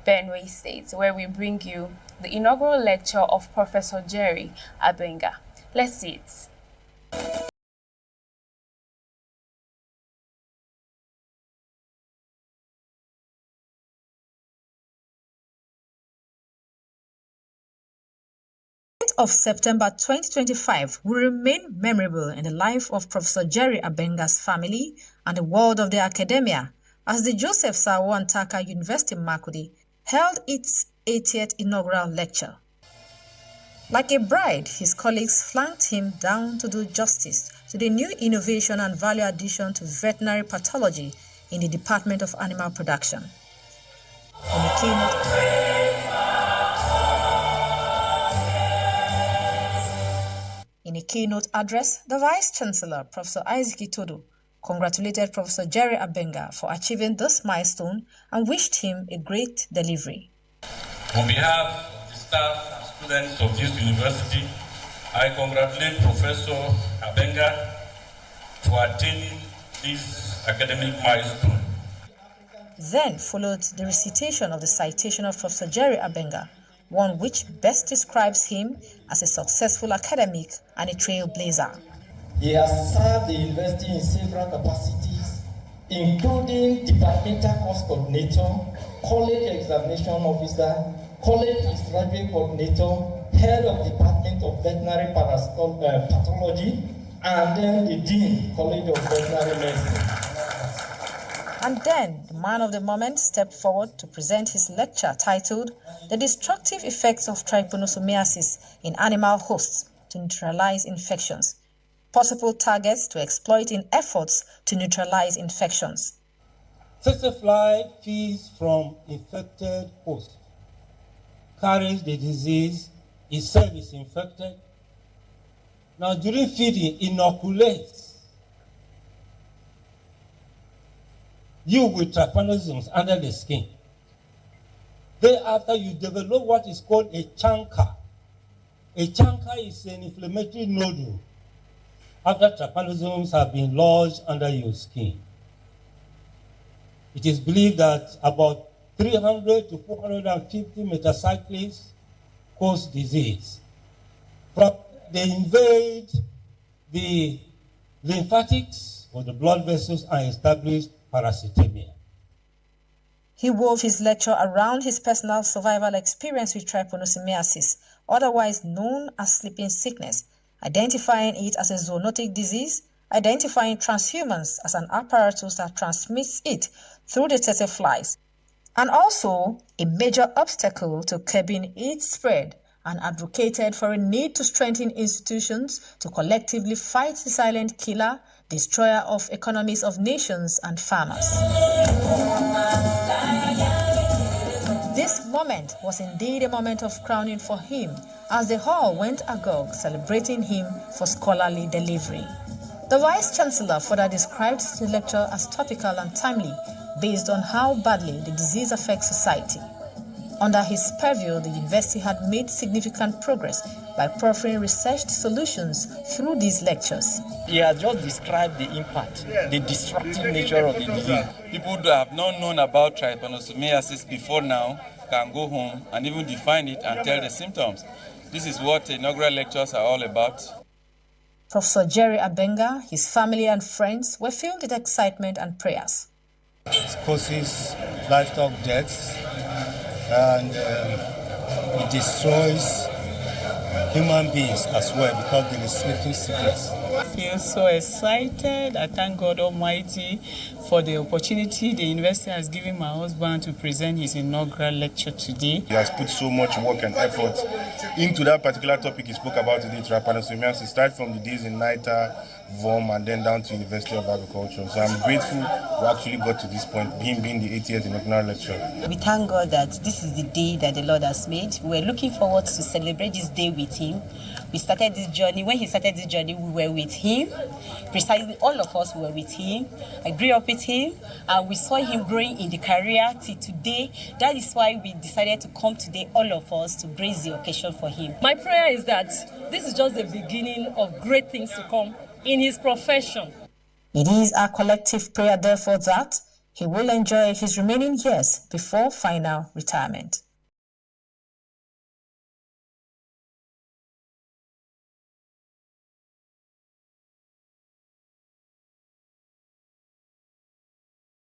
Benue State, where we bring you the inaugural lecture of Professor Jerry Abenga. Let's see it. Of September 2025 will remain memorable in the life of Professor Jerry Abenga's family and the world of the academia as the Joseph Sawo Ntaka University Makurdi held its 80th inaugural lecture. Like a bride, his colleagues flanked him down to do justice to the new innovation and value addition to veterinary pathology in the Department of Animal Production. In a keynote address, the Vice-Chancellor, Professor Isaac Itodo, congratulated Professor Jerry Abenga for achieving this milestone and wished him a great delivery. On behalf of the staff and students of this university, I congratulate Professor Abenga for attaining this academic milestone. Then followed the recitation of the citation of Professor Jerry Abenga, one which best describes him as a successful academic and a trailblazer. He has served the university in several capacities, including departmental course coordinator, college examination officer, college postgraduate coordinator, head of Department of Veterinary Pathology, and then the Dean, College of Veterinary Medicine. And then the man of the moment stepped forward to present his lecture titled The Destructive Effects of Trypanosomiasis in Animal Hosts to Neutralize Infections, Possible Targets to Exploit in Efforts to Neutralize Infections. Fly feeds from infected host, carries the disease, itself is infected. Now during feeding, inoculates you with trypanosome under the skin. Thereafter, you develop what is called a chancre. A chancre is an inflammatory nodule after trypanosomes have been lodged under your skin. It is believed that about 300 to 450 metacyclics cause disease. They invade the lymphatics or the blood vessels and establish parasitemia. He wove his lecture around his personal survival experience with trypanosomiasis, otherwise known as sleeping sickness, identifying it as a zoonotic disease, identifying transhumans as an apparatus that transmits it through the tsetse flies, and also a major obstacle to curbing its spread, and advocated for a need to strengthen institutions to collectively fight the silent killer, destroyer of economies of nations and farmers. This moment was indeed a moment of crowning for him, as the hall went agog celebrating him for scholarly delivery. The Vice-Chancellor further described the lecture as topical and timely, based on how badly the disease affects society. Under his purview, the university had made significant progress by proffering researched solutions through these lectures. He has just described the impact, the destructive nature of the disease. People who have not known about trypanosomiasis before now can go home and even define it and tell the symptoms. This is what inaugural lectures are all about. Professor Jerry Abenga, his family and friends were filled with excitement and prayers. It causes livestock deaths and it destroys human beings as well because there is sleeping sickness. I feel so excited. I thank God Almighty for the opportunity the university has given my husband to present his inaugural lecture today. He has put so much work and effort into that particular topic he spoke about today, trypanosomiasis. It started from the days in NITA, VOM, and then down to University of Agriculture. So I'm grateful we actually got to this point, him being the 80th inaugural lecture. We thank God that this is the day that the Lord has made. We're looking forward to celebrate this day with him. We started this journey. When he started this journey, we were with him. Precisely all of us were with him. I grew up with him, and we saw him growing in the career till today. That is why we decided to come today, all of us, to grace the occasion for him. My prayer is that this is just the beginning of great things to come in his profession. It is our collective prayer, therefore, that he will enjoy his remaining years before final retirement.